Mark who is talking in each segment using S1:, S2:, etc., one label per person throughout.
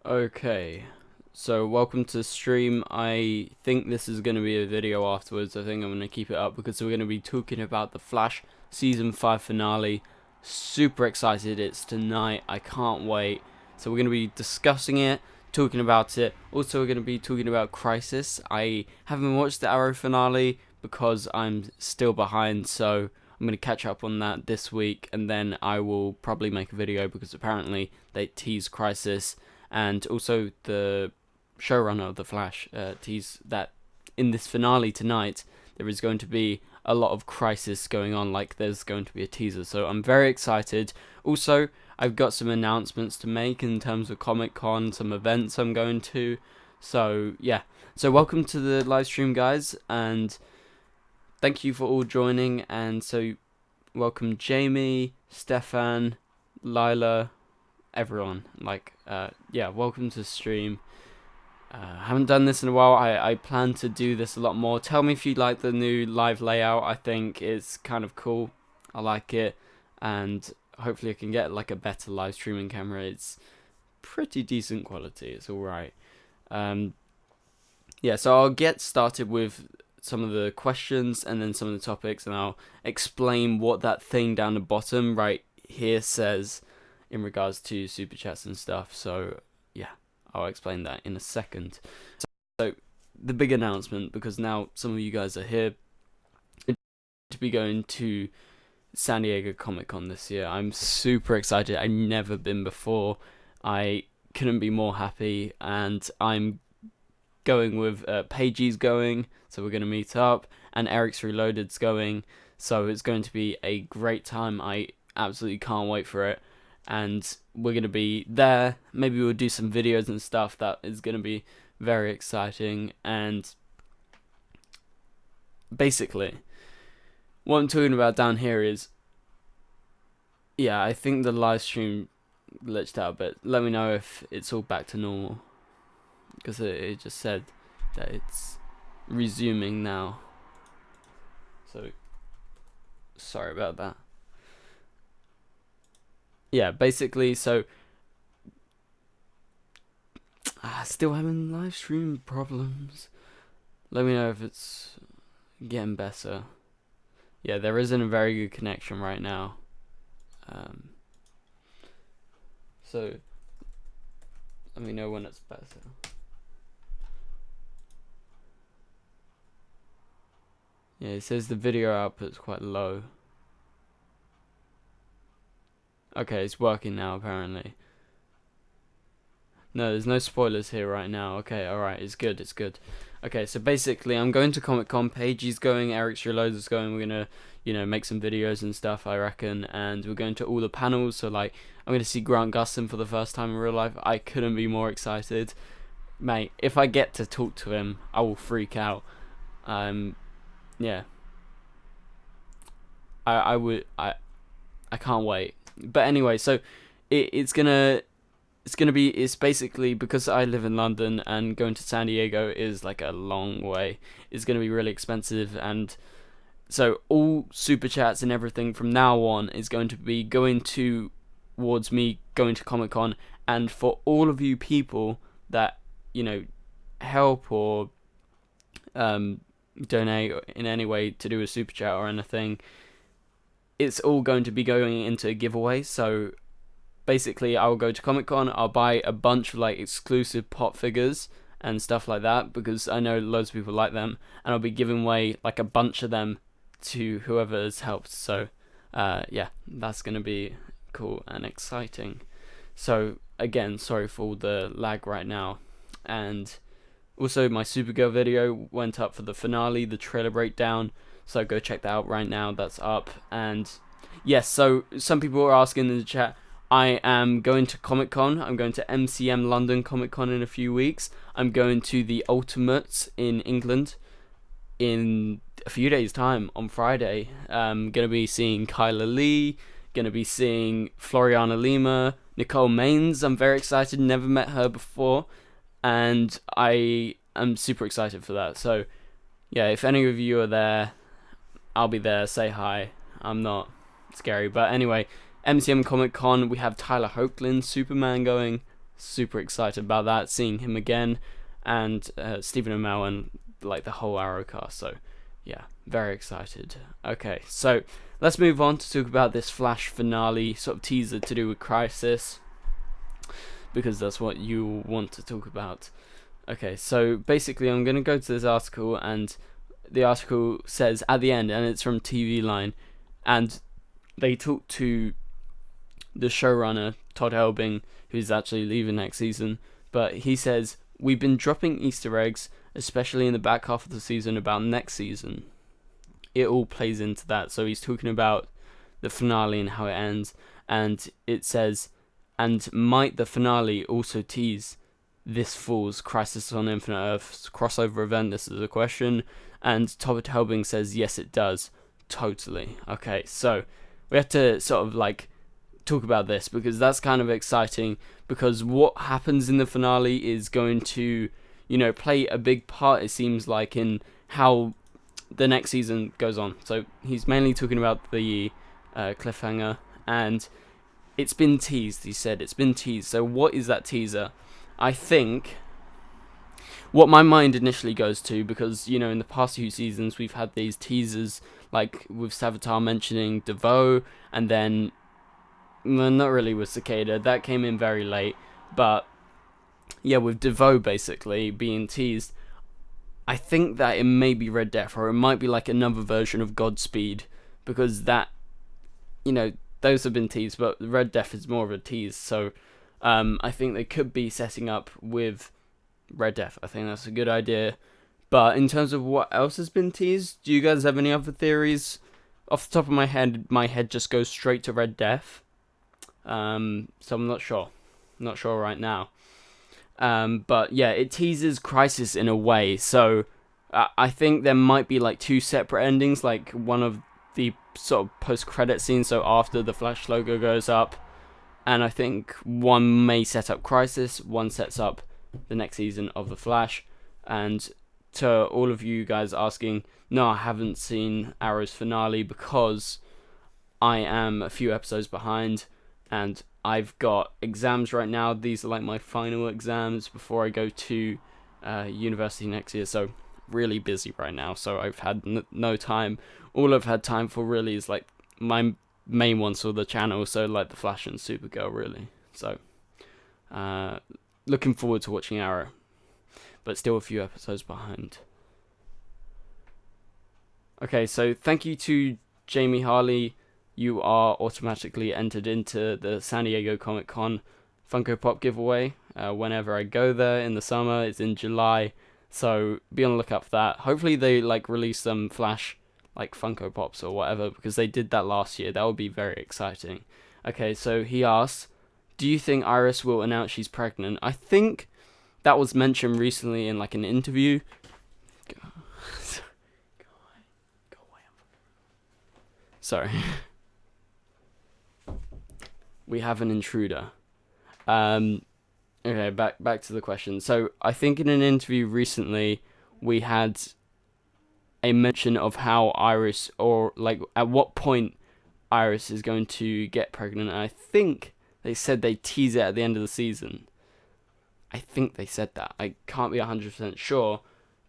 S1: Okay, so welcome to the stream. I think this is going to be a video afterwards. I think I'm going to keep it up because we're going to be talking about the Flash Season 5 finale. Super excited, it's tonight, I can't wait. So we're going to be discussing it, talking about it. Also, we're going to be talking about Crisis. I haven't watched the Arrow finale because I'm still behind, so I'm going to catch up on that this week, and then I will probably make a video because apparently they tease Crisis. And also the showrunner of The Flash teased that in this finale tonight there is going to be a lot of crisis going on, like there's going to be a teaser. So I'm very excited. Also, I've got some announcements to make in terms of Comic-Con, some events I'm going to. So yeah, so welcome to the live stream, guys, and thank you for all joining. And so welcome Jamie, Stefan, Lila, everyone. Yeah, welcome to the stream. Haven't done this in a while. I plan to do this a lot more. Tell me if you like the new live layout. I think it's kind of cool. I like it, and hopefully I can get like a better live streaming camera. It's pretty decent quality. It's all right. Yeah, so I'll get started with some of the questions and then some of the topics, and I'll explain what that thing down the bottom right here says in regards to super chats and stuff. So yeah, I'll explain that in a second. So the big announcement, because now some of you guys are here, to be going to San Diego Comic-Con this year. I'm super excited. I've never been before. I couldn't be more happy, and I'm going with Paige's going, so we're going to meet up, and Eric's Reloaded's going, so it's going to be a great time. I absolutely can't wait for it. And we're going to be there. Maybe we'll do some videos and stuff. That is going to be very exciting. And basically, what I'm talking about down here is, yeah, I think the live stream glitched out, but let me know if it's all back to normal, because it just said that it's resuming now. So sorry about that. Yeah, basically, so still having live stream problems. Let me know if it's getting better. Yeah, there isn't a very good connection right now. So let me know when it's better. Yeah, it says the video output's quite low. Okay, it's working now apparently. No, there's no spoilers here right now. Okay, alright, it's good, it's good. Okay, so basically I'm going to Comic-Con, Paige's going, Eric's Reloaded is going, we're gonna, make some videos and stuff, I reckon, and we're going to all the panels, so like, I'm gonna see Grant Gustin for the first time in real life. I couldn't be more excited. Mate, if I get to talk to him, I will freak out. Yeah. I can't wait. But anyway, so it's basically, because I live in London and going to San Diego is like a long way. It's gonna be really expensive, and so all super chats and everything from now on is going to be going towards me going to Comic-Con. And for all of you people that help or donate in any way to do a super chat or anything, it's all going to be going into a giveaway. So basically, I'll go to Comic-Con, I'll buy a bunch of like exclusive pop figures and stuff like that, because I know loads of people like them, and I'll be giving away like a bunch of them to whoever has helped. So yeah, that's gonna be cool and exciting. So again, sorry for all the lag right now. And also, my Supergirl video went up for the finale, the trailer breakdown, so go check that out right now. That's up. And yes, so some people are asking in the chat, I am going to Comic-Con. I'm going to MCM London Comic-Con in a few weeks. I'm going to the Ultimates in England in a few days' time on Friday. I'm going to be seeing Kyla Lee, going to be seeing Floriana Lima, Nicole Maines. I'm very excited, never met her before, and I am super excited for that. So yeah, if any of you are there, I'll be there. Say hi. I'm not scary, but anyway, MCM Comic Con, we have Tyler Hoechlin, Superman going. super excited about that, seeing him again, and Stephen Amell and like the whole Arrow cast. So yeah, very excited. Okay, so let's move on to talk about this Flash finale sort of teaser to do with Crisis, because that's what you want to talk about. Okay, so basically I'm going to go to this article, and the article says at the end, and it's from TV Line, and they talk to the showrunner, Todd Helbing, who's actually leaving next season, but he says, "We've been dropping Easter eggs, especially in the back half of the season, about next season." It all plays into that, so he's talking about the finale and how it ends, and it says, "And might the finale also tease this fall's Crisis on Infinite Earths crossover event?" This is a question, and Todd Helbing says, "Yes, it does. Totally." Okay, so we have to sort of like talk about this, because that's kind of exciting, because what happens in the finale is going to, play a big part, it seems like, in how the next season goes on. So he's mainly talking about the cliffhanger, and it's been teased. He said it's been teased. So what is that teaser? I think what my mind initially goes to, because in the past few seasons we've had these teasers, like with Savitar mentioning DeVoe, and then not really with Cicada, that came in very late, but yeah, with DeVoe basically being teased, I think that it may be Red Death, or it might be like another version of Godspeed, because that, those have been teased, but Red Death is more of a tease, so I think they could be setting up with Red Death. I think that's a good idea. But in terms of what else has been teased, do you guys have any other theories? Off the top of my head just goes straight to Red Death. So I'm not sure right now. But yeah, it teases Crisis in a way. So I think there might be like two separate endings, like one of the sort of post-credit scenes, so after the Flash logo goes up, and I think one may set up Crisis, one sets up the next season of The Flash. And to all of you guys asking, no, I haven't seen Arrow's finale because I am a few episodes behind, and I've got exams right now. These are like my final exams before I go to university next year, so really busy right now, so I've had no time. All I've had time for really is like my main ones for the channel, so like The Flash and Supergirl, really. So looking forward to watching Arrow, but still a few episodes behind. Okay, so thank you to Jamie Harley. You are automatically entered into the San Diego Comic-Con Funko Pop giveaway whenever I go there in the summer. It's in July, so be on the lookout for that. Hopefully they like release some Flash like Funko Pops or whatever, because they did that last year. That would be very exciting. Okay, so he asks, do you think Iris will announce she's pregnant? I think that was mentioned recently in like an interview. Go away. Sorry. We have an intruder. Okay, back to the question. So I think in an interview recently, we had a mention of how Iris, or like at what point Iris is going to get pregnant. And I think they said they tease it at the end of the season. I think they said that. I can't be 100% sure,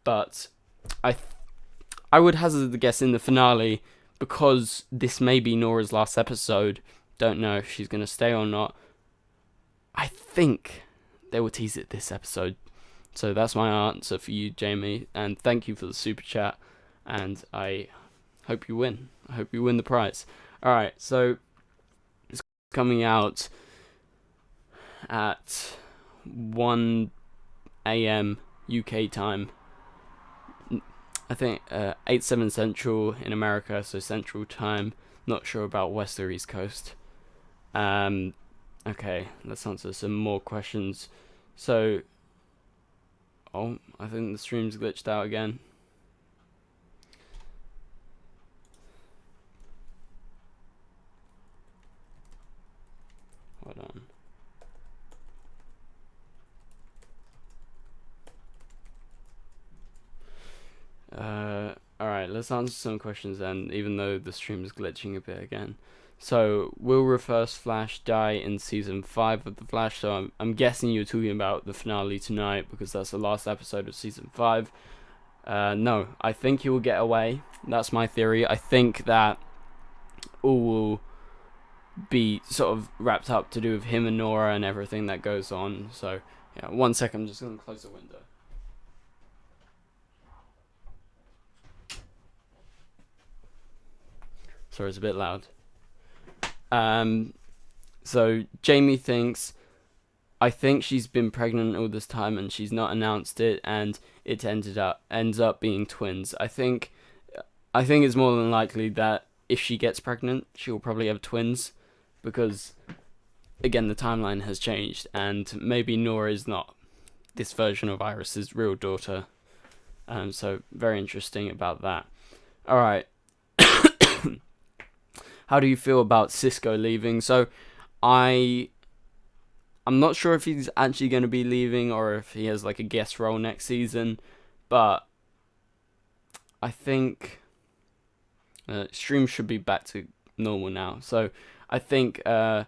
S1: but I would hazard the guess in the finale, because this may be Nora's last episode. Don't know if she's going to stay or not. I think they will tease it this episode. So that's my answer for you, Jamie. And thank you for the super chat. And I hope you win. I hope you win the prize. Alright, so it's coming out at 1 a.m. UK time. I think 8/7 Central in America, so Central time. Not sure about West or East Coast. Okay, let's answer some more questions. So, I think the stream's glitched out again. Hold on. Alright, let's answer some questions then, even though the stream is glitching a bit again. So will Reverse Flash die in season 5 of the Flash? So I'm guessing you're talking about the finale tonight, because that's the last episode of season 5. No, I think he will get away. That's my theory. I think that all will be sort of wrapped up to do with him and Nora and everything that goes on. So yeah, 1 second, I'm just gonna close the window. Sorry, it's a bit loud. So Jamie thinks, I think she's been pregnant all this time and she's not announced it, and it ends up being twins. I think it's more than likely that if she gets pregnant, she'll probably have twins, because again, the timeline has changed, and maybe Nora is not this version of Iris's real daughter. So very interesting about that. All right. How do you feel about Cisco leaving? So I'm not sure if he's actually going to be leaving or if he has like a guest role next season, but I think stream should be back to normal now. So I think I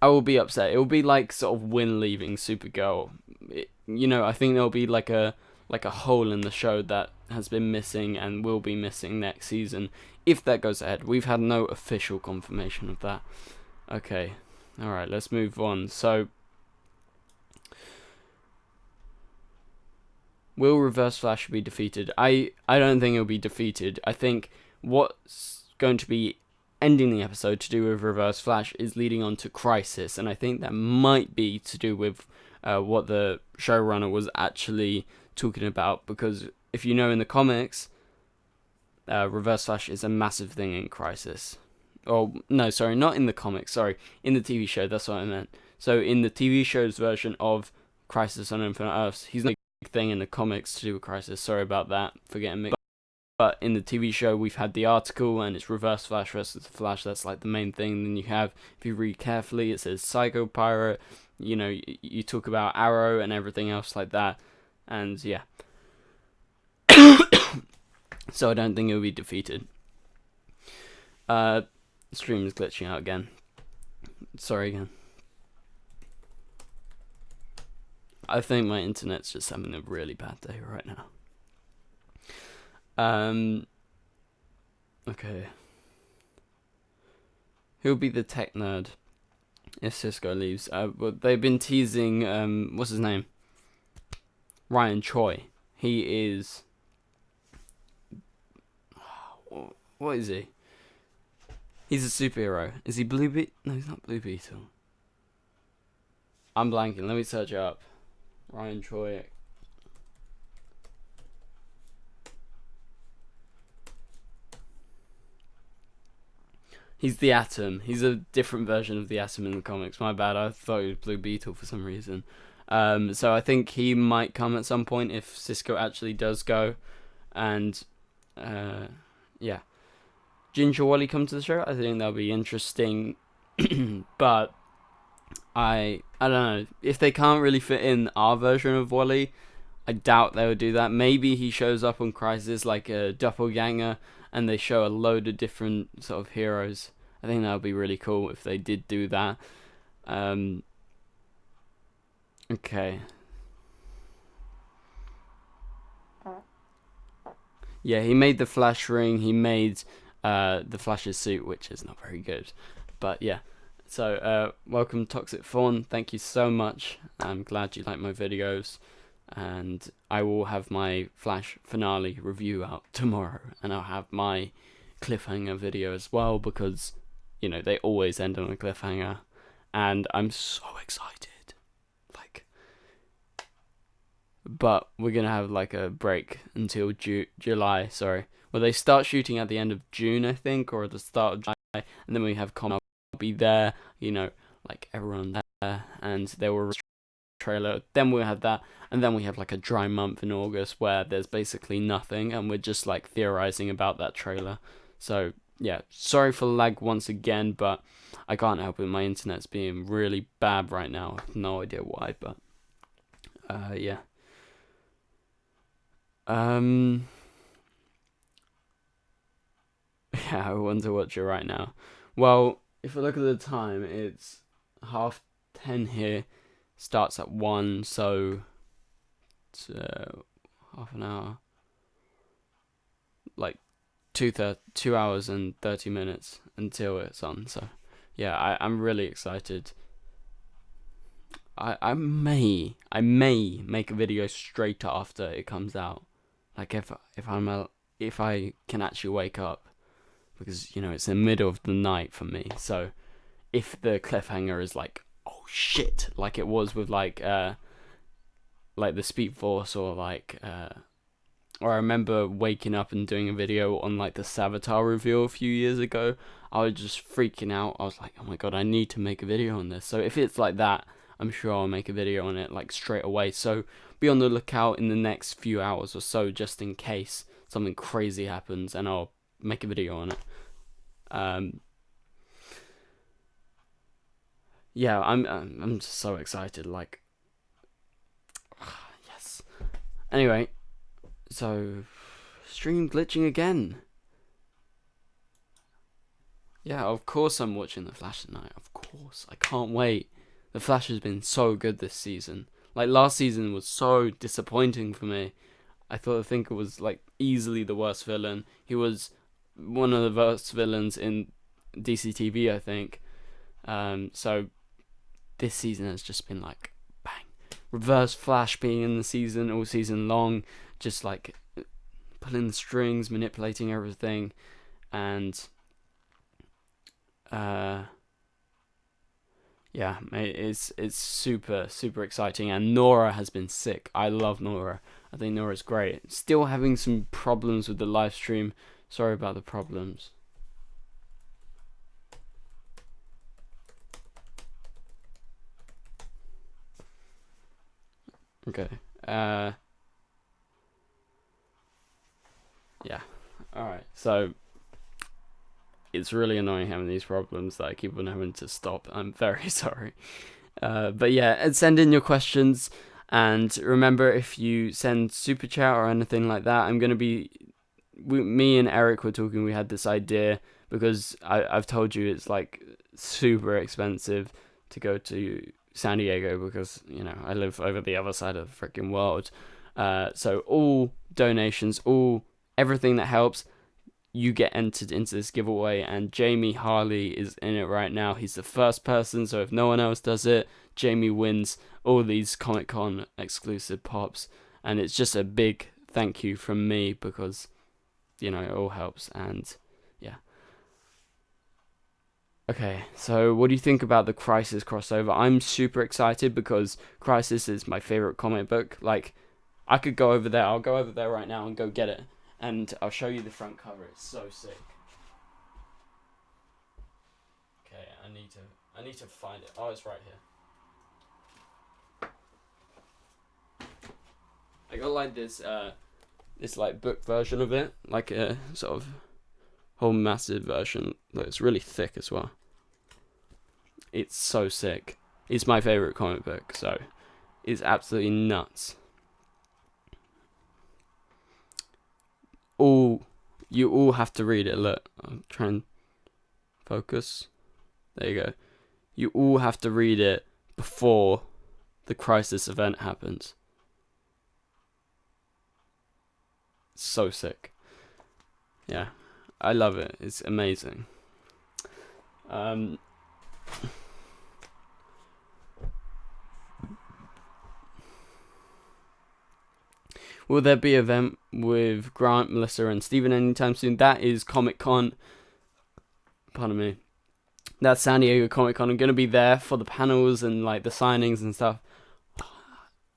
S1: will be upset. It will be like sort of Win leaving Supergirl. I think there'll be like a hole in the show that has been missing and will be missing next season, if that goes ahead. We've had no official confirmation of that. Okay, alright, let's move on. So, will Reverse Flash be defeated? I don't think it'll be defeated. I think what's going to be ending the episode to do with Reverse Flash is leading on to Crisis, and I think that might be to do with what the showrunner was actually talking about, because if you know, in the comics, Reverse Flash is a massive thing in Crisis. Oh, no, sorry, not in the comics, sorry, in the TV show, that's what I meant. So in the TV show's version of Crisis on Infinite Earths, he's not a big thing in the comics to do with Crisis, sorry about that, for getting mixed. But in the TV show, we've had the article, and it's Reverse Flash versus the Flash, that's like the main thing. Then you have, if you read carefully, it says Psycho Pirate, you talk about Arrow and everything else like that, and yeah. So I don't think it'll be defeated. Stream is glitching out again. Sorry again. I think my internet's just having a really bad day right now. Okay. Who'll be the tech nerd if Cisco leaves? Well, they've been teasing, what's his name? Ryan Choi. He is... What is he? He's a superhero. Is he Blue Beetle? No, he's not Blue Beetle. I'm blanking. Let me search it up. Ryan Choi. He's the Atom. He's a different version of the Atom in the comics. My bad. I thought he was Blue Beetle for some reason. So I think he might come at some point if Cisco actually does go. And, yeah. Ginger Wally come to the show. I think that'll be interesting. But I don't know. If they can't really fit in our version of Wally, I doubt they would do that. Maybe he shows up on Crisis like a doppelganger, and they show a load of different sort of heroes. I think that would be really cool if they did do that. Okay. Yeah, he made the Flash ring. He made the Flash's suit, which is not very good. But yeah. So, welcome Toxic Fawn. Thank you so much. I'm glad you like my videos. And I will have my Flash finale review out tomorrow. And I'll have my cliffhanger video as well, because, they always end on a cliffhanger. And I'm so excited. But we're going to have like a break until July, sorry. Well, they start shooting at the end of June, I think, or at the start of July. And then we have I'll be there, like everyone there. And there will trailer. Then we'll have that. And then we have like a dry month in August where there's basically nothing. And we're just like theorizing about that trailer. So, yeah, sorry for the lag once again. But I can't help it. My internet's being really bad right now. I have no idea why, but yeah. Yeah, I want to watch it right now. Well, if I look at the time, it's 10:30 here. Starts at 1, so it's half an hour. Like 2 hours and 30 minutes until it's on. So yeah, I'm really excited. I may make a video straight after it comes out. Like if I can actually wake up, because it's in the middle of the night for me. So if the cliffhanger is like, oh shit, like it was with like the Speed Force, or or I remember waking up and doing a video on like the Savitar reveal a few years ago. I was just freaking out. I was like, oh my god, I need to make a video on this. So if it's like that, I'm sure I'll make a video on it like straight away. So be on the lookout in the next few hours or so, just in case something crazy happens, and I'll make a video on it. Yeah, I'm just so excited. Like, yes. Anyway, so stream glitching again. Yeah, of course I'm watching The Flash tonight. Of course, I can't wait. The Flash has been so good this season. Like, last season was so disappointing for me. I think it was like easily the worst villain. He was one of the worst villains in DC TV, I think. So this season has just been like bang. Reverse Flash being in the season all season long, just like pulling the strings, manipulating everything, and yeah, it's super exciting. And Nora has been sick. I love Nora. I think Nora's great. Still having some problems with the live stream. Sorry about the problems. Okay. Yeah. Alright. So it's really annoying having these problems that I keep on having to stop. I'm very sorry. But yeah, and send in your questions. And remember, if you send super chat or anything like that, I'm going to be... me and Eric were talking, we had this idea, because I've told you it's like super expensive to go to San Diego, because, I live over the other side of the freaking world. So all donations, everything that helps, you get entered into this giveaway, and Jamie Harley is in it right now. He's the first person, so if no one else does it, Jamie wins all these Comic-Con exclusive pops, and it's just a big thank you from me, because, it all helps, and yeah. Okay, so what do you think about the Crisis crossover? I'm super excited, because Crisis is my favorite comic book. Like, I could go over there. I'll go over there right now and go get it. And I'll show you the front cover. It's so sick. Okay, I need to find it. Oh, it's right here. I got like this like book version of it, like a sort of whole massive version that's really thick as well. It's so sick. It's my favorite comic book, so it's absolutely nuts. You all have to read it. Look, I'm trying to focus. There you go. You all have to read it before the Crisis event happens. It's so sick. Yeah, I love it. It's amazing. Will there be an event with Grant, Melissa, and Steven anytime soon? That is Comic-Con. Pardon me. That's San Diego Comic-Con. I'm going to be there for the panels and like the signings and stuff.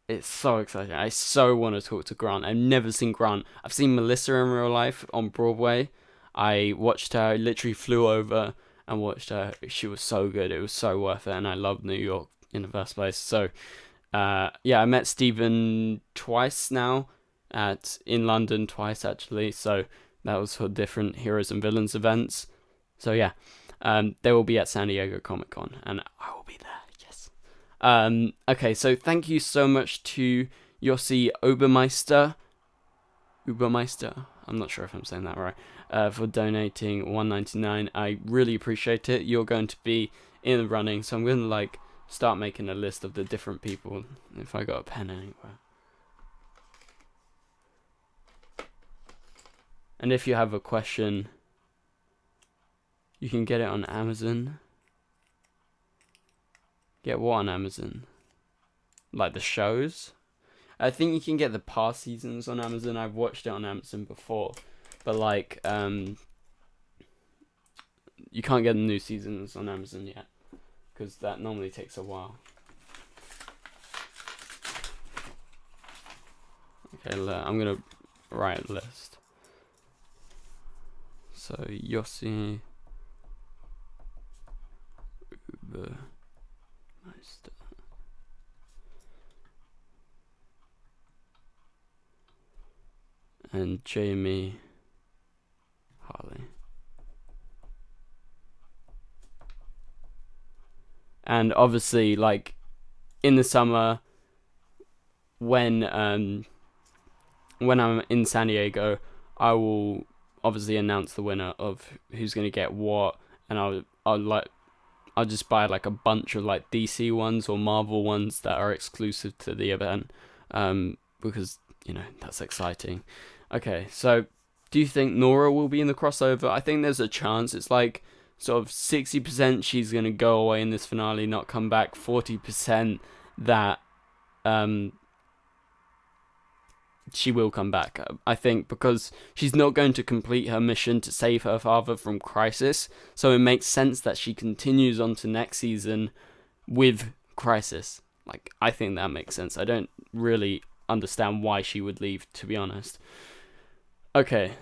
S1: It's so exciting. I so want to talk to Grant. I've never seen Grant. I've seen Melissa in real life on Broadway. I watched her. I literally flew over and watched her. She was so good. It was so worth it. And I love New York in the first place. So, yeah, I met Steven twice now. In London twice, actually. So that was for different Heroes and Villains events. So, yeah. They will be at San Diego Comic-Con. And I will be there. Okay, so thank you so much to Yossi Obermeister. I'm not sure if I'm saying that right. for donating $1.99. I really appreciate it. You're going to be in the running, so I'm going to start making a list of the different people. If I got a pen anywhere. And if you have a question, you can get it on Amazon. Get what on Amazon? Like the shows? I think you can get the past seasons on Amazon. I've watched it on Amazon before. But you can't get the new seasons on Amazon yet, because that normally takes a while. Okay, I'm going to write a list. So, Yossi, Uber, Meister, and Jamie, Harley. And obviously, in the summer, when I'm in San Diego, I will obviously announce the winner of who's going to get what, and I'll just buy a bunch of DC ones or Marvel ones that are exclusive to the event, because that's exciting. Okay, so do you think Nora will be in the crossover? I think there's a chance. It's sort of 60% she's going to go away in this finale, not come back, 40% that she will come back. I think because she's not going to complete her mission to save her father from Crisis, so it makes sense that she continues on to next season with Crisis. I think that makes sense. I don't really understand why she would leave, to be honest. Okay,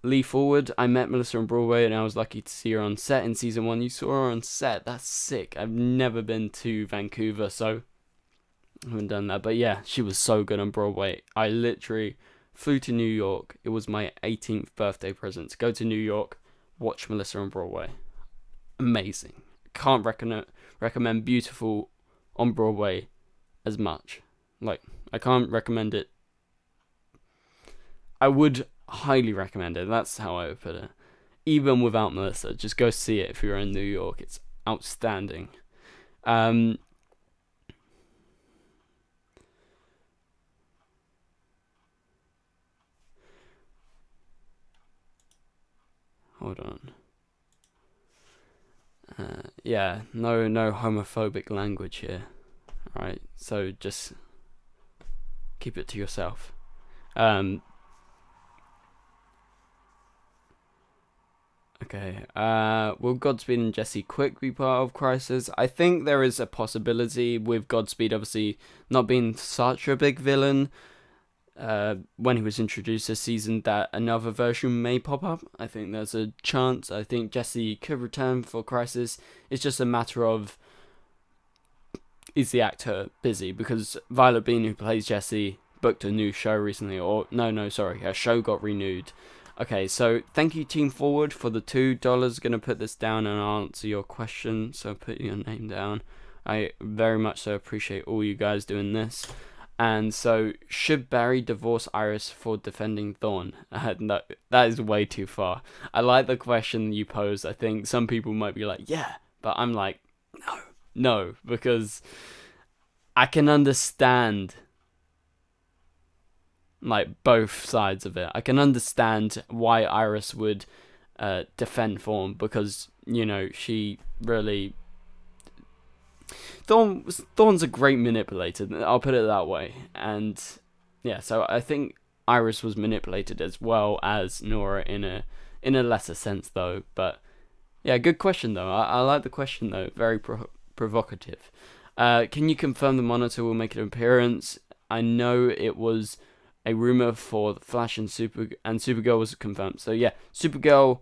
S1: Lee Forward. I met Melissa on Broadway and I was lucky to see her on set in season 1. You saw her on set? That's sick. I've never been to Vancouver, so I haven't done that. But yeah, she was so good on Broadway. I literally flew to New York. It was my 18th birthday present to go to New York, watch Melissa on Broadway. Amazing. Can't recommend Beautiful on Broadway as much. I can't recommend it. I would highly recommend it. That's how I would put it. Even without Melissa, just go see it if you're in New York. It's outstanding. Hold on. Yeah, no homophobic language here. Alright, so just keep it to yourself. Okay, will Godspeed and Jesse Quick be part of Crisis? I think there is a possibility with Godspeed obviously not being such a big villain when he was introduced this season, that another version may pop up. I think there's a chance. I think Jesse could return for Crisis. It's just a matter of, is the actor busy? Because Violet Bean, who plays Jesse, booked a new show recently, her show got renewed. Okay, so thank you Team Forward for the $2. Gonna put this down and I'll answer your question, so put your name down. I very much so appreciate all you guys doing this. And so, should Barry divorce Iris for defending Thorne? No, that is way too far. I like the question you posed. I think some people might be like, yeah, but I'm like, no, because I can understand both sides of it. I can understand why Iris would defend Thorne, because she really, Thorne's a great manipulator, I'll put it that way. And yeah, so I think Iris was manipulated as well as Nora in a lesser sense though. But yeah, good question though. I like the question though, very provocative. Can you confirm the Monitor will make an appearance? I know it was a rumor for the Flash and Supergirl was confirmed. So yeah, Supergirl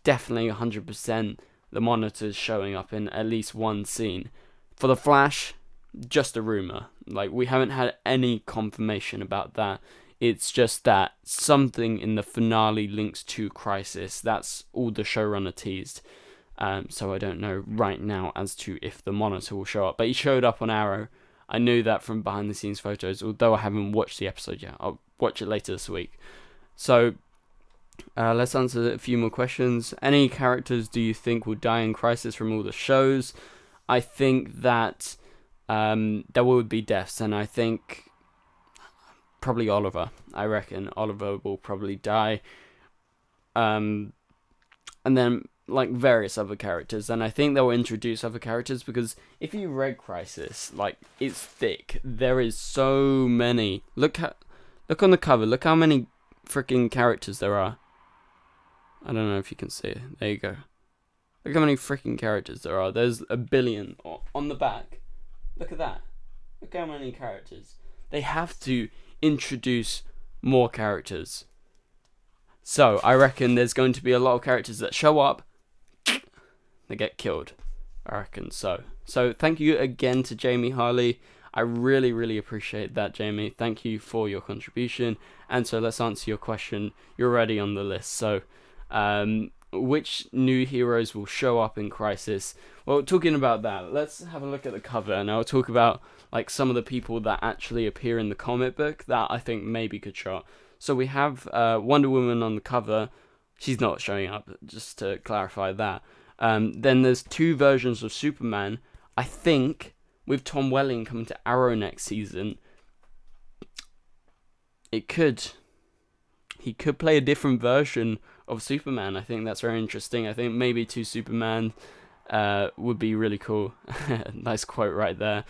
S1: definitely 100%. The Monitor's showing up in at least one scene. For the Flash, just a rumor. We haven't had any confirmation about that. It's just that something in the finale links to Crisis. That's all the showrunner teased. So I don't know right now as to if the Monitor will show up. But he showed up on Arrow. I knew that from behind the scenes photos, although I haven't watched the episode yet. I'll watch it later this week. So Let's answer a few more questions. Any characters do you think will die in Crisis from all the shows? I think that there will be deaths, and I think probably Oliver. I reckon Oliver will probably die. And then like various other characters, and I think they'll introduce other characters, because if you read Crisis, like, it's thick. There is so many. Look on the cover. Look how many freaking characters there are. I don't know if you can see it. There you go. Look how many freaking characters there are. There's a billion on the back. Look at that. Look how many characters. They have to introduce more characters. So I reckon there's going to be a lot of characters that show up, they get killed. I reckon so. So thank you again to Jamie Harley. I really, really appreciate that, Jamie. Thank you for your contribution. And so let's answer your question. You're already on the list. So which new heroes will show up in Crisis? Well, talking about that, let's have a look at the cover, and I'll talk about like some of the people that actually appear in the comic book that I think maybe could show up. So we have Wonder Woman on the cover. She's not showing up, just to clarify that. Then there's 2 versions of Superman. I think with Tom Welling coming to Arrow next season, he could play a different version of Superman. I think that's very interesting. I think maybe 2 Superman would be really cool. Nice quote right there.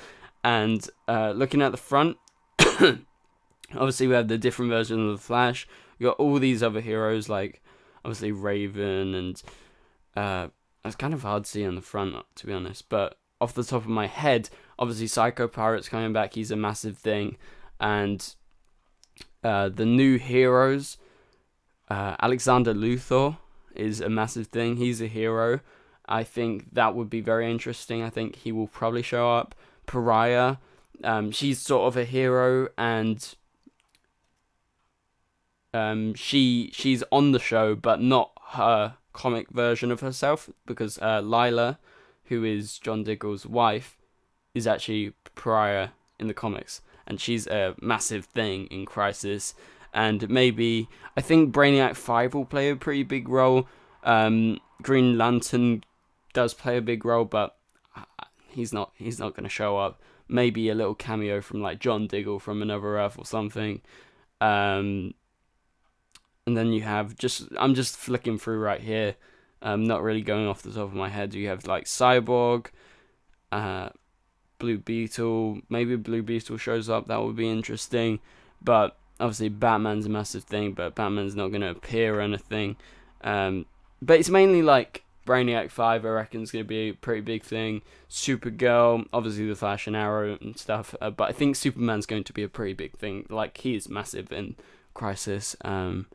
S1: And looking at the front, obviously we have the different version of the Flash. You got all these other heroes, like obviously Raven, and it's kind of hard to see on the front, to be honest. But off the top of my head, obviously Psycho Pirate's coming back. He's a massive thing. And the new heroes, Alexander Luthor is a massive thing. He's a hero. I think that would be very interesting. I think he will probably show up. Pariah, she's sort of a hero, and she's on the show, but not her comic version of herself, because Lila, who is John Diggle's wife, is actually Pariah in the comics, and she's a massive thing in Crisis. And maybe I think Brainiac 5 will play a pretty big role. Green Lantern does play a big role, but he's not going to show up. Maybe a little cameo from like John Diggle from Another Earth or something. And then you have I'm just flicking through right here. Not really going off the top of my head. You have like Cyborg, Blue Beetle. Maybe Blue Beetle shows up. That would be interesting. But obviously Batman's a massive thing, but Batman's not going to appear or anything. But it's mainly like Brainiac 5, I reckon, is going to be a pretty big thing. Supergirl, obviously the Flash and Arrow and stuff. But I think Superman's going to be a pretty big thing. Like, he is massive in Crisis. And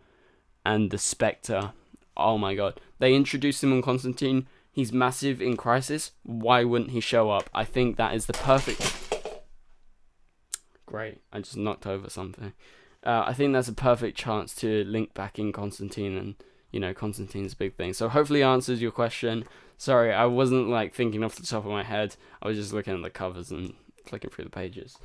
S1: the Spectre, oh my god. They introduced him on Constantine. He's massive in Crisis. Why wouldn't he show up? I think that is the perfect... Great, I just knocked over something. I think that's a perfect chance to link back in Constantine, and you know, Constantine's a big thing. So hopefully it answers your question. Sorry, I wasn't like thinking off the top of my head. I was just looking at the covers and clicking through the pages.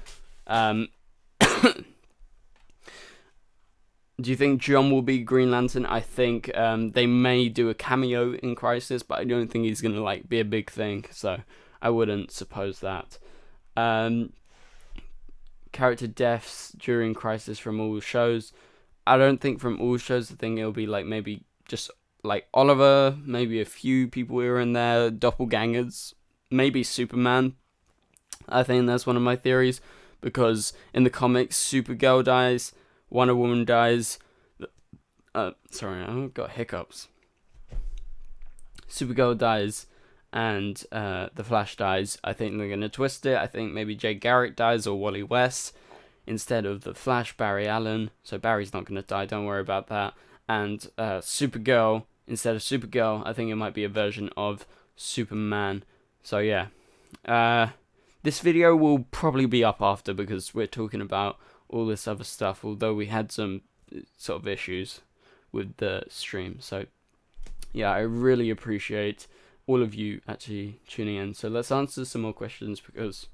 S1: Do you think John will be Green Lantern? I think they may do a cameo in Crisis, but I don't think he's gonna like be a big thing. So I wouldn't suppose that. Character deaths during Crisis from all shows. I don't think from all shows. I think it'll be like maybe just like Oliver, maybe a few people here and there, doppelgangers, maybe Superman. I think that's one of my theories, because in the comics, Supergirl dies, Wonder Woman dies. Sorry, I've got hiccups. Supergirl dies, and the Flash dies. I think they're going to twist it. I think maybe Jay Garrick dies, or Wally West, instead of the Flash, Barry Allen. So Barry's not going to die, don't worry about that. And Supergirl, instead of Supergirl, I think it might be a version of Superman. So yeah. This video will probably be up after, because we're talking about all this other stuff, although we had some sort of issues with the stream. So yeah, I really appreciate all of you actually tuning in. So let's answer some more questions, because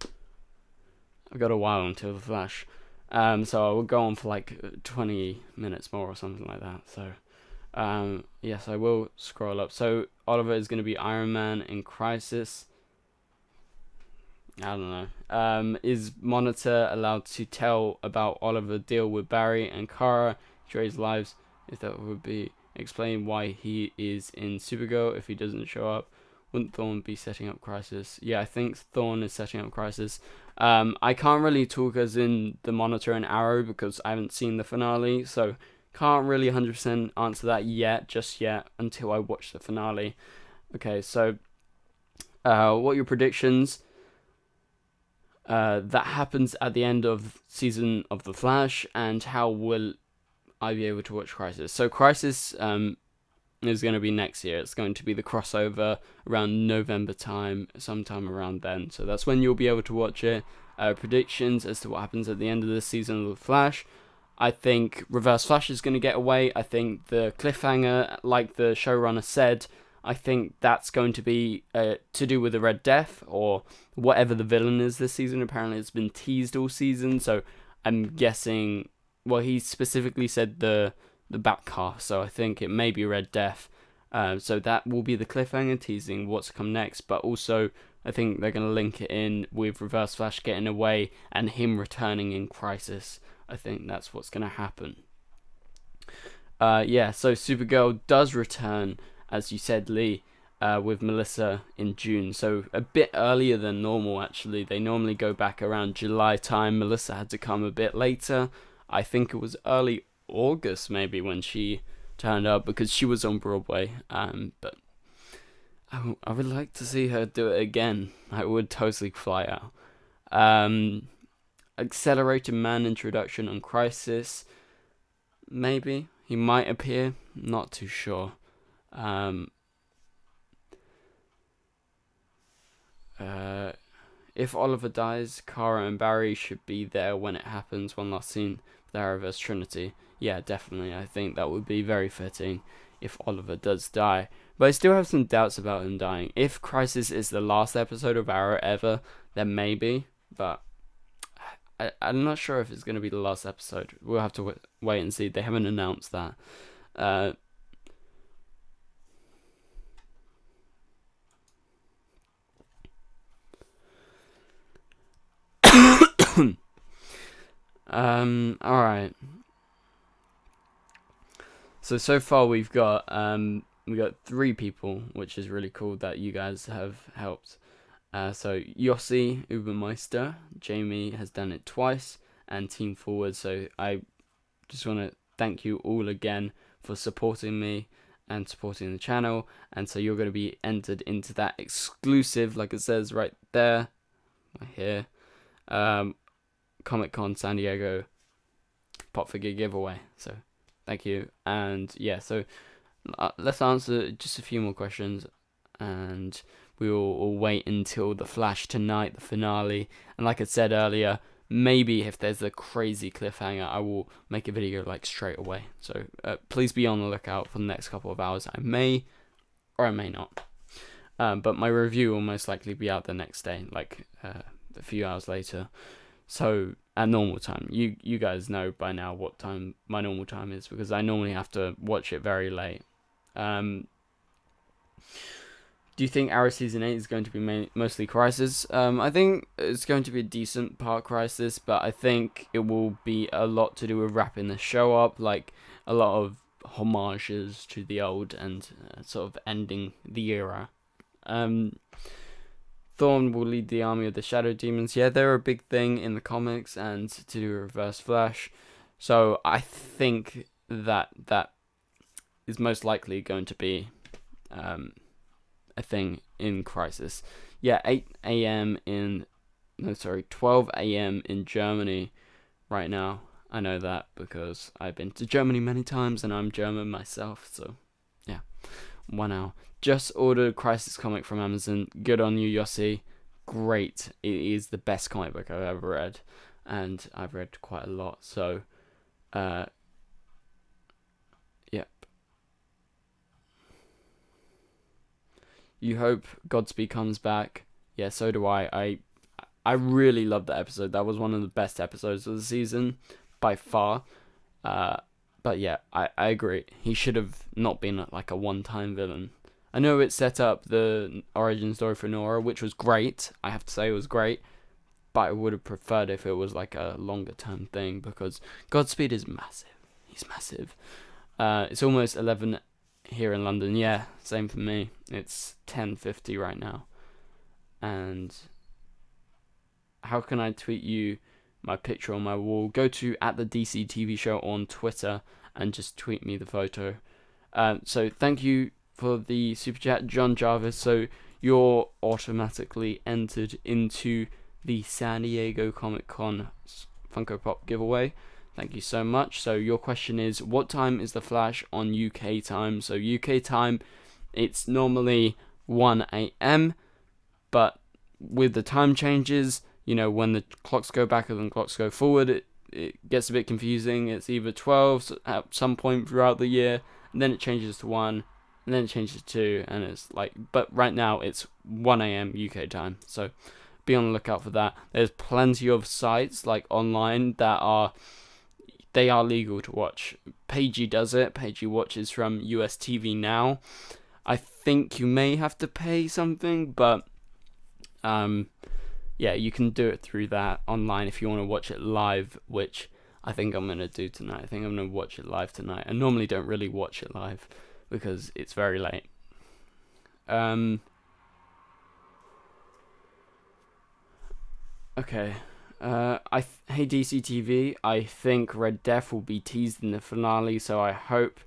S1: I've got a while until the Flash. So I will go on for like 20 minutes more or something like that. So Yes, I will scroll up. So Oliver is going to be Iron Man in Crisis. I don't know. Is Monitor allowed to tell about Oliver deal with Barry and Kara, Dre's lives? If that would be explain why he is in Supergirl if he doesn't show up. Wouldn't Thorne be setting up Crisis? Yeah, I think Thorne is setting up Crisis. I can't really talk as in the Monitor and Arrow because I haven't seen the finale, so can't really 100% answer that just yet, until I watch the finale. Okay, so what are your predictions? That happens at the end of season of The Flash, and how will I be able to watch Crisis? So Crisis is going to be next year. It's going to be the crossover around November time, sometime around then. So that's when you'll be able to watch it. Predictions as to what happens at the end of this season of The Flash. I think Reverse Flash is going to get away. I think the cliffhanger, like the showrunner said, I think that's going to be to do with the Red Death or whatever the villain is this season. Apparently it's been teased all season, so I'm guessing, well, he specifically said the Batcar, so I think it may be Red Death. So that will be the cliffhanger, teasing what's to come next, but also I think they're going to link it in with Reverse Flash getting away and him returning in Crisis. I think that's what's going to happen. So Supergirl does return, as you said, Lee, with Melissa in June. So a bit earlier than normal, actually. They normally go back around July time. Melissa had to come a bit later. I think it was early August, maybe, when she turned up, because she was on Broadway. But I would like to see her do it again. I would totally fly out. Accelerated Man introduction on Crisis. Maybe. He might appear. Not too sure. If Oliver dies, Kara and Barry should be there when it happens. One last scene, the Arrowverse Trinity. Yeah, definitely. I think that would be very fitting if Oliver does die. But I still have some doubts about him dying. If Crisis is the last episode of Arrow ever, then maybe. But I'm not sure if it's going to be the last episode. We'll have to wait and see. They haven't announced that. Alright. So far we've got 3 people, which is really cool that you guys have helped. So Yossi, Ubermeister, Jamie has done it twice, and Team Forward. So I just want to thank you all again for supporting me and supporting the channel. And so you're going to be entered into that exclusive, like it says right there, right here, Comic-Con San Diego pop figure giveaway. So thank you. And yeah, so let's answer just a few more questions, and we will wait until the Flash tonight, the finale. And like I said earlier, maybe if there's a crazy cliffhanger, I will make a video like straight away. So please be on the lookout for the next couple of hours. I may or I may not. But my review will most likely be out the next day, like a few hours later. So at normal time, you guys know by now what time my normal time is, because I normally have to watch it very late. Do you think Arrow Season 8 is going to be mostly Crisis? I think it's going to be a decent part Crisis, but I think it will be a lot to do with wrapping the show up, like a lot of homages to the old and sort of ending the era. Thorne will lead the army of the Shadow Demons. Yeah, they're a big thing in the comics and to do Reverse Flash. So I think that is most likely going to be a thing in Crisis. Yeah, 12 a.m. in Germany right now. I know that because I've been to Germany many times and I'm German myself. So yeah, 1 hour. Just ordered Crisis comic from Amazon. Good on you, Yossi. Great. It is the best comic book I've ever read, and I've read quite a lot. So, yep. You hope Godspeed comes back. Yeah, so do I. I really loved that episode. That was one of the best episodes of the season by far. But yeah, I agree. He should have not been like a one-time villain. I know it set up the origin story for Nora, which was great. I have to say it was great. But I would have preferred if it was like a longer term thing, because Godspeed is massive. He's massive. It's almost 11 here in London. Yeah, same for me. It's 10:50 right now. And how can I tweet you my picture on my wall? Go to @the_DC_TV_show on Twitter and just tweet me the photo. So thank you for the super chat, John Jarvis. So you're automatically entered into the San Diego Comic Con Funko Pop giveaway. Thank you so much. So your question is, what time is the Flash on UK time? So UK time, it's normally 1 a.m. But with the time changes, you know, when the clocks go back and the clocks go forward, it gets a bit confusing. It's either 12 at some point throughout the year, and then it changes to 1, and then it changes to 2, and it's like, but right now it's 1 a.m. UK time. So be on the lookout for that. There's plenty of sites like online that are legal to watch. Pagey does it. Pagey watches from US TV Now. I think you may have to pay something, but yeah, you can do it through that online if you want to watch it live, which I think I'm going to do tonight. I think I'm going to watch it live tonight. I normally don't really watch it live because it's very late. Okay. Hey DCTV, I think Red Death will be teased in the finale, so I hope,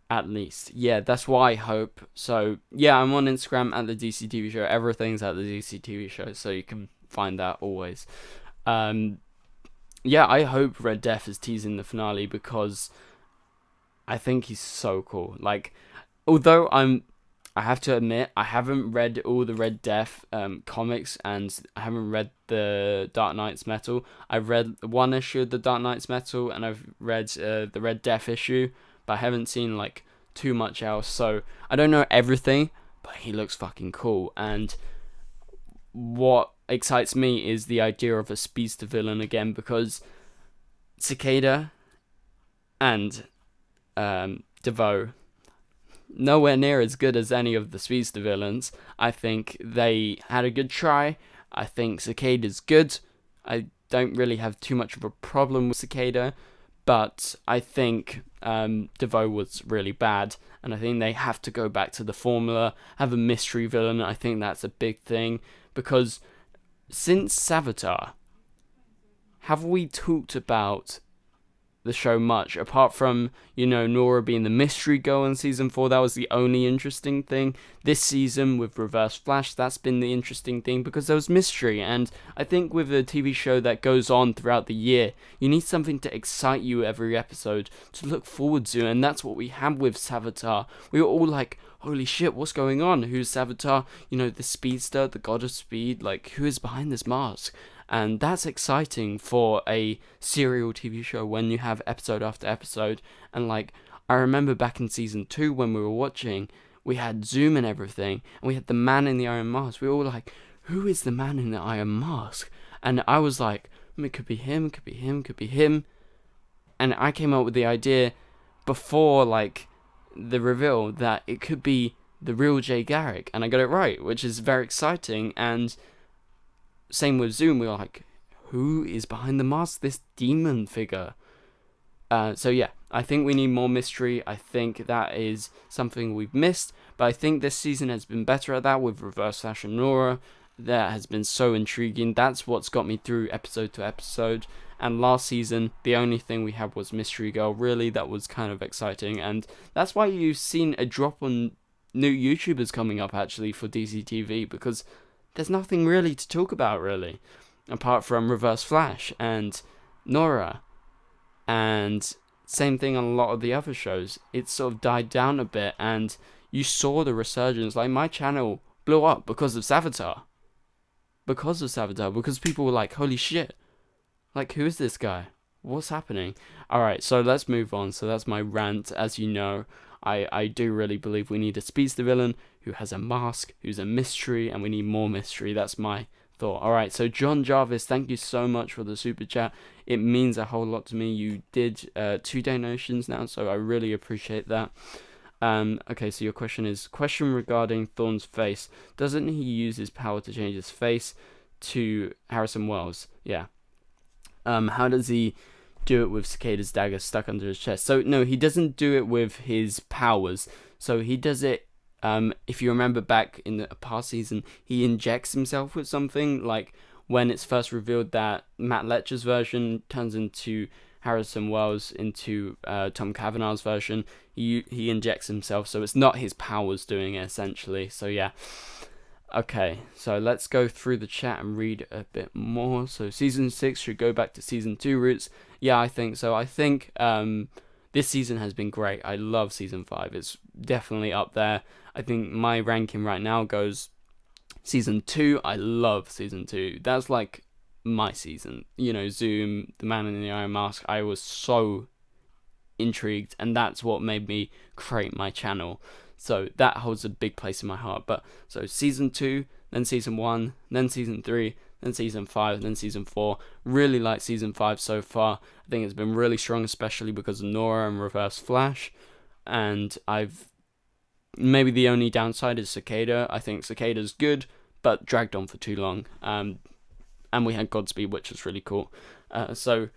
S1: at least. Yeah, that's why I hope. So, yeah, I'm on Instagram at the DCTV show. Everything's at the DCTV show, so you can find that always. Yeah, I hope Red Death is teased in the finale because I think he's so cool. Like, although I have to admit, I haven't read all the Red Death comics, and I haven't read the Dark Knight's Metal. I've read one issue of the Dark Knight's Metal, and I've read the Red Death issue, but I haven't seen like too much else. So I don't know everything, but he looks fucking cool. And what excites me is the idea of a speedster villain again, because Cicada and DeVoe, nowhere near as good as any of the speedster villains. I think they had a good try. I think Cicada's good. I don't really have too much of a problem with Cicada, but I think DeVoe was really bad, and I think they have to go back to the formula, have a mystery villain. I think that's a big thing, because since Savitar, have we talked about the show much, apart from, you know, Nora being the mystery girl in season 4? That was the only interesting thing. This season with Reverse Flash, that's been the interesting thing, because there was mystery. And I think with a TV show that goes on throughout the year, you need something to excite you every episode, to look forward to, and that's what we had with Savitar. We were all like, holy shit, what's going on? Who's Savitar? You know, the speedster, the god of speed, like, who is behind this mask? And that's exciting for a serial TV show when you have episode after episode. And like, I remember back in season 2 when we were watching, we had Zoom and everything, and we had the man in the iron mask. We were all like, who is the man in the iron mask? And I was like, it could be him, could be him, could be him. And I came up with the idea before like the reveal that it could be the real Jay Garrick, and I got it right, which is very exciting. And same with Zoom, we were like, who is behind the mask? This demon figure. So yeah, I think we need more mystery. I think that is something we've missed, but I think this season has been better at that with Reverse Flash and Nora. That has been so intriguing. That's what's got me through episode to episode. And last season, the only thing we had was Mystery Girl. Really, that was kind of exciting, and that's why you've seen a drop on new YouTubers coming up actually for DCTV, because there's nothing really to talk about, really, apart from Reverse Flash and Nora. And same thing on a lot of the other shows. It sort of died down a bit, and you saw the resurgence. Like, my channel blew up because of Savitar. Because people were like, holy shit. Like, who is this guy? What's happening? Alright, so let's move on. So that's my rant. As you know, I do really believe we need a speedster villain who has a mask, who's a mystery, and we need more mystery. That's my thought. Alright, so John Jarvis, thank you so much for the super chat. It means a whole lot to me. You did 2 donations now, so I really appreciate that. Okay, so your question regarding Thorne's face. Doesn't he use his power to change his face to Harrison Wells? Yeah. How does he do it with Cicada's dagger stuck under his chest? So no, he doesn't do it with his powers. So he does it, if you remember back in the past season, he injects himself with something, like when it's first revealed that Matt Letcher's version turns into Harrison Wells into Tom Cavanaugh's version, he injects himself, so it's not his powers doing it, essentially. So yeah. Okay, so let's go through the chat and read a bit more. So season 6 should go back to season 2 roots. Yeah, I think so. I think this season has been great. I love season 5. It's definitely up there. I think my ranking right now goes season 2. I love season 2. That's like my season. You know, Zoom, the Man in the Iron Mask. I was so intrigued, and that's what made me create my channel. So that holds a big place in my heart. But so season 2, then season 1, then season 3, then season 5, then season 4. Really like season 5 so far. I think it's been really strong, especially because of Nora and Reverse Flash. And maybe the only downside is Cicada. I think Cicada's good, but dragged on for too long. And we had Godspeed, which was really cool. So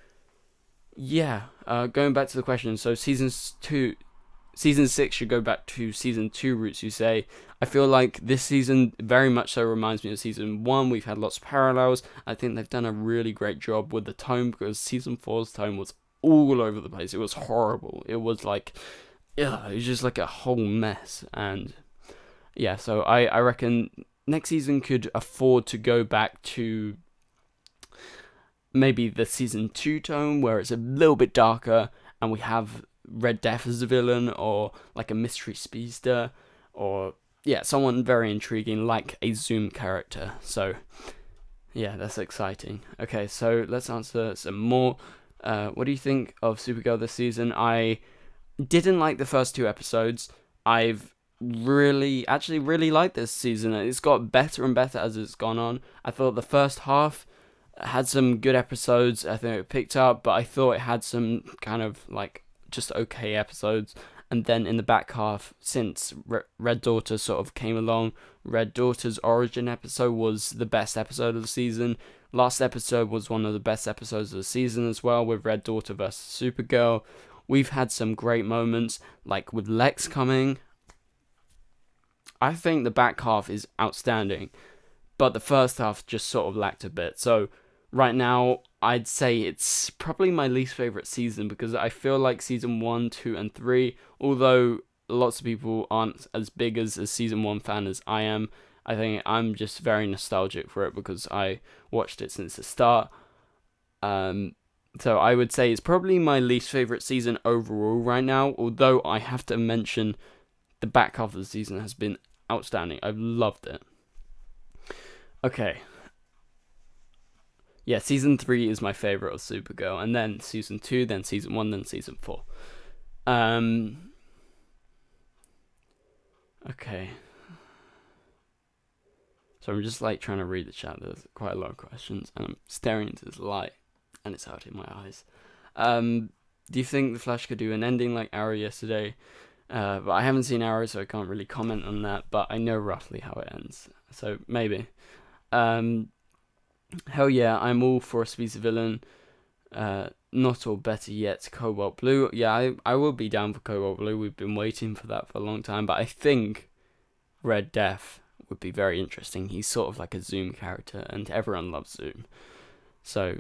S1: yeah, going back to the question. So season 6 should go back to season 2 roots, you say. I feel like this season very much so reminds me of season 1. We've had lots of parallels. I think they've done a really great job with the tone, because season 4's tone was all over the place. It was horrible. It was like, it was just like a whole mess. And yeah, so I reckon next season could afford to go back to maybe the season 2 tone, where it's a little bit darker, and we have Red Death as a villain, or like a mystery speedster, or yeah, someone very intriguing like a Zoom character. So yeah, that's exciting. Okay, so let's answer some more. What do you think of Supergirl this season? I didn't like the first 2 episodes. I've really liked this season. It's got better and better as it's gone on. I thought the first half had some good episodes. I think it picked up, but I thought it had some kind of like just okay episodes. And then in the back half, since Red Daughter sort of came along, Red Daughter's origin episode was the best episode of the season. Last episode was one of the best episodes of the season as well, with Red Daughter versus Supergirl. We've had some great moments, like with Lex coming. I think the back half is outstanding, but the first half just sort of lacked a bit. So right now, I'd say it's probably my least favorite season, because I feel like season 1, 2, and 3, although lots of people aren't as big as a season 1 fan as I am, I think I'm just very nostalgic for it because I watched it since the start. So I would say it's probably my least favorite season overall right now, although I have to mention the back half of the season has been outstanding. I've loved it. Okay. Yeah, season 3 is my favorite of Supergirl, and then season 2, then season 1, then season 4. Okay. So I'm just like trying to read the chat. There's quite a lot of questions, and I'm staring into this light, and it's hurting my eyes. Do you think the Flash could do an ending like Arrow yesterday? But I haven't seen Arrow, so I can't really comment on that. But I know roughly how it ends, so maybe. Hell yeah, I'm all for a species villain. Not all, better yet, Cobalt Blue. Yeah, I will be down for Cobalt Blue. We've been waiting for that for a long time. But I think Red Death would be very interesting. He's sort of like a Zoom character, and everyone loves Zoom. So,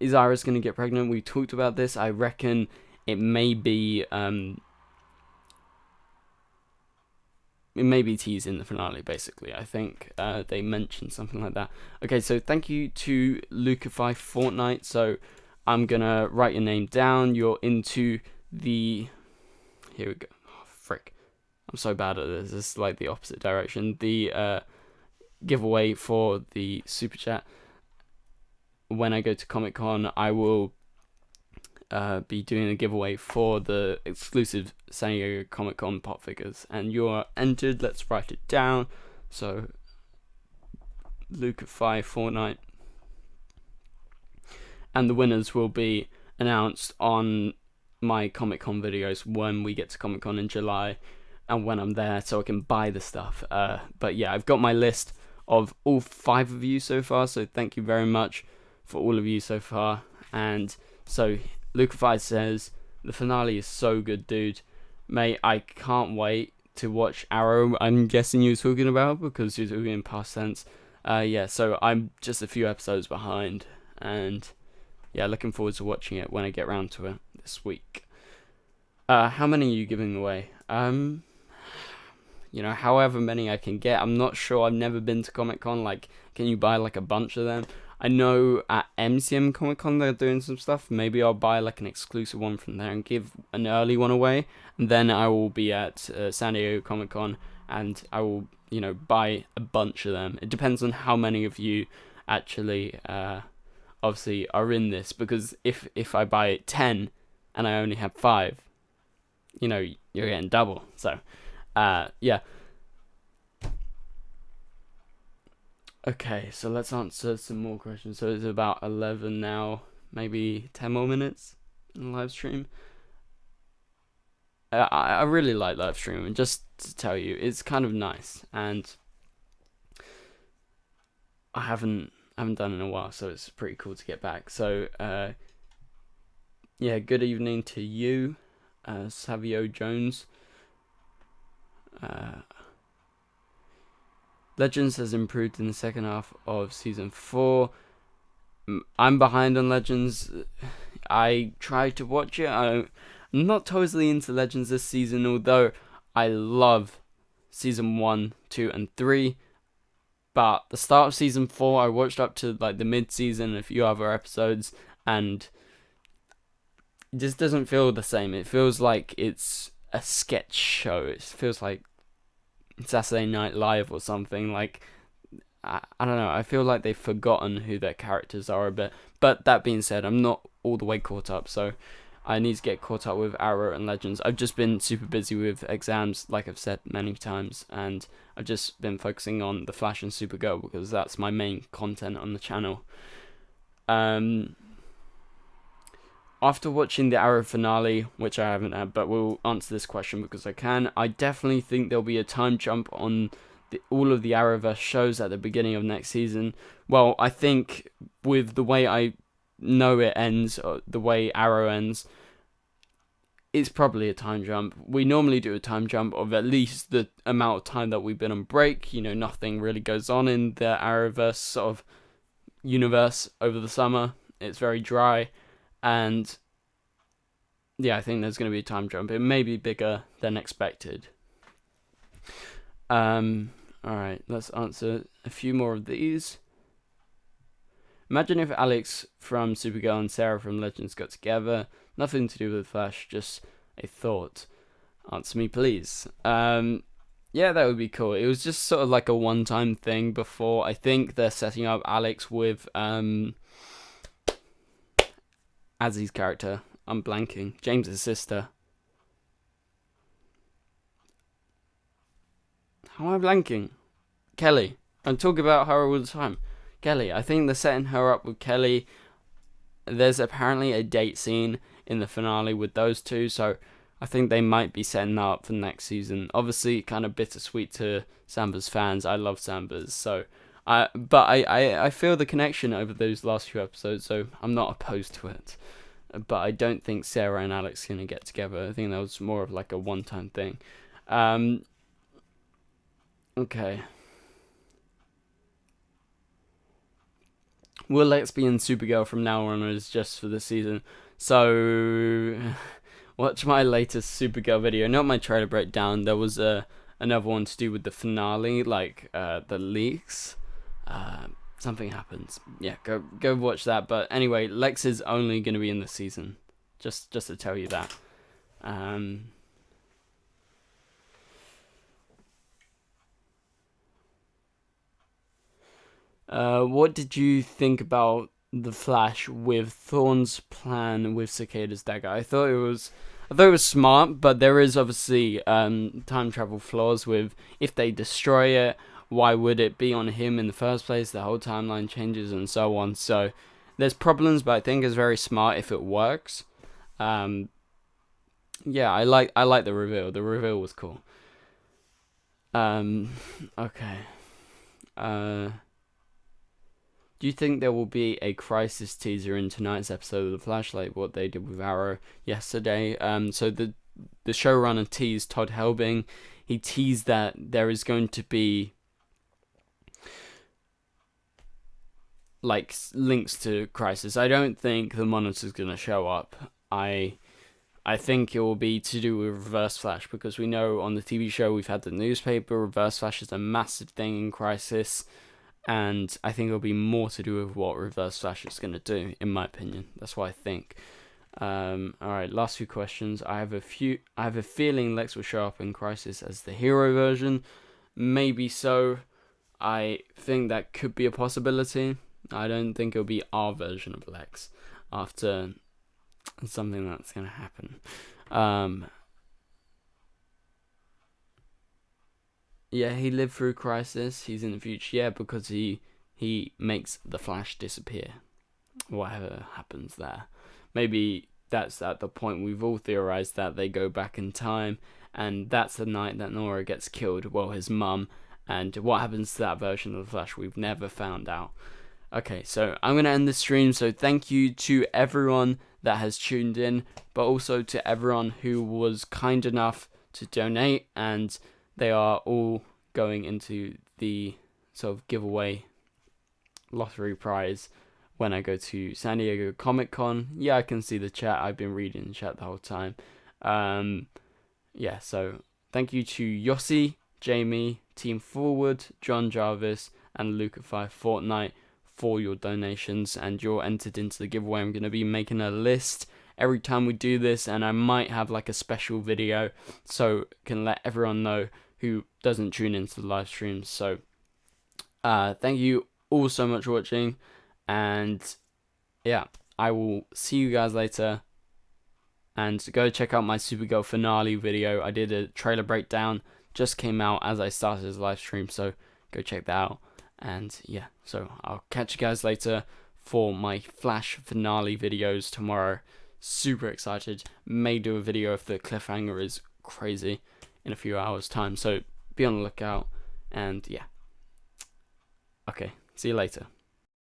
S1: is Iris going to get pregnant? We talked about this. I reckon it may be... it may be teased in the finale, basically. I think they mentioned something like that. Okay, so thank you to Lucify Fortnite. So I'm going to write your name down. You're into the... Here we go. Oh, frick. I'm so bad at this. This is like the opposite direction. The giveaway for the Super Chat. When I go to Comic-Con, I will... be doing a giveaway for the exclusive San Diego Comic-Con pop figures, and you're entered. Let's write it down. So Lucify Fortnite, and the winners will be announced on my Comic-Con videos when we get to Comic-Con in July, and when I'm there, so I can buy the stuff. But yeah, I've got my list of all 5 of you so far, so thank you very much for all of you so far. And so Lucify says, the finale is so good, dude. Mate, I can't wait to watch Arrow. I'm guessing you're talking about, because you're talking in past tense. Yeah, so I'm just a few episodes behind, and yeah, looking forward to watching it when I get around to it this week. How many are you giving away? However many I can get. I'm not sure. I've never been to Comic-Con. Like, can you buy like a bunch of them? I know at MCM Comic-Con they're doing some stuff. Maybe I'll buy like an exclusive one from there and give an early one away. And then I will be at San Diego Comic-Con, and I will, buy a bunch of them. It depends on how many of you actually, obviously, are in this. Because if I buy 10 and I only have 5, you're getting double. So, yeah. Okay, so let's answer some more questions. So it's about 11 now, maybe 10 more minutes in the live stream. I really like live streaming, just to tell you, it's kind of nice, and I haven't done it in a while, so it's pretty cool to get back. So, yeah, good evening to you, Savio Jones. Legends has improved in the second half of season 4. I'm behind on Legends. I tried to watch it. I'm not totally into Legends this season, although I love season 1, 2, and 3. But the start of season 4, I watched up to like the mid-season and a few other episodes, and it just doesn't feel the same. It feels like it's a sketch show. It feels like Saturday Night Live or something. Like, I don't know, I feel like they've forgotten who their characters are a bit. But that being said, I'm not all the way caught up, so I need to get caught up with Arrow and Legends. I've just been super busy with exams, like I've said many times, and I've just been focusing on The Flash and Supergirl, because that's my main content on the channel. After watching the Arrow finale, which I haven't had, but we'll answer this question because I can, I definitely think there'll be a time jump on all of the Arrowverse shows at the beginning of next season. Well, I think with the way I know it ends, or the way Arrow ends, it's probably a time jump. We normally do a time jump of at least the amount of time that we've been on break. Nothing really goes on in the Arrowverse sort of universe over the summer. It's very dry. And yeah, I think there's going to be a time jump. It may be bigger than expected. Alright, let's answer a few more of these. Imagine if Alex from Supergirl and Sarah from Legends got together. Nothing to do with Flash, just a thought. Answer me, please. Yeah, that would be cool. It was just sort of like a one-time thing before. I think they're setting up Alex with Azzy's character. I'm blanking. James's sister. How am I blanking? Kelly. I'm talking about her all the time. Kelly. I think they're setting her up with Kelly. There's apparently a date scene in the finale with those two, so I think they might be setting that up for next season. Obviously, kind of bittersweet to Samba's fans. I love Samba's, so but I feel the connection over those last few episodes, so I'm not opposed to it. But I don't think Sarah and Alex are going to get together. I think that was more of like a one-time thing. Okay. Will Lex be in Supergirl from now on, or is just for the season? So, watch my latest Supergirl video. Not my trailer breakdown. There was another one to do with the finale, like the leaks. Something happens. Yeah, go watch that. But anyway, Lex is only going to be in the season. Just to tell you that. What did you think about the Flash with Thorne's plan with Cicada's dagger? I thought it was smart, but there is obviously time travel flaws with if they destroy it, why would it be on him in the first place? The whole timeline changes and so on. So there's problems, but I think it's very smart if it works. Yeah, I like the reveal. The reveal was cool. Okay. Do you think there will be a crisis teaser in tonight's episode of The Flash, like what they did with Arrow yesterday? So the showrunner teased Todd Helbing. He teased that there is going to be like links to Crisis. I don't think the Monitor's gonna show up. I think it will be to do with Reverse Flash, because we know on the TV show we've had the newspaper. Reverse Flash is a massive thing in Crisis, and I think it'll be more to do with what Reverse Flash is gonna do, in my opinion. That's what I think. Alright, last few questions. I have a feeling Lex will show up in Crisis as the hero version. Maybe so. I think that could be a possibility. I don't think it'll be our version of Lex after something that's gonna happen. Yeah, he lived through Crisis. He's in the future. Yeah, because he makes the Flash disappear. Whatever happens there. Maybe that's at the point we've all theorized that they go back in time, and that's the night that Nora gets killed. Well, his mum. And what happens to that version of the Flash, we've never found out. Okay, so I'm going to end the stream. So thank you to everyone that has tuned in, but also to everyone who was kind enough to donate, and they are all going into the sort of giveaway lottery prize when I go to San Diego Comic-Con. Yeah, I can see the chat. I've been reading the chat the whole time. Yeah, so thank you to Yossi, Jamie, Team Forward, John Jarvis, and Luca5 Fortnite for your donations, and you're entered into the giveaway. I'm going to be making a list every time we do this, and I might have like a special video so can let everyone know who doesn't tune into the live streams. So thank you all so much for watching, and yeah, I will see you guys later. And go check out my Supergirl finale video. I did a trailer breakdown, just came out as I started this live stream, so go check that out. And yeah, so I'll catch you guys later for my Flash finale videos tomorrow. Super excited. May do a video if the cliffhanger is crazy in a few hours time, so be on the lookout. And yeah, okay, see you later.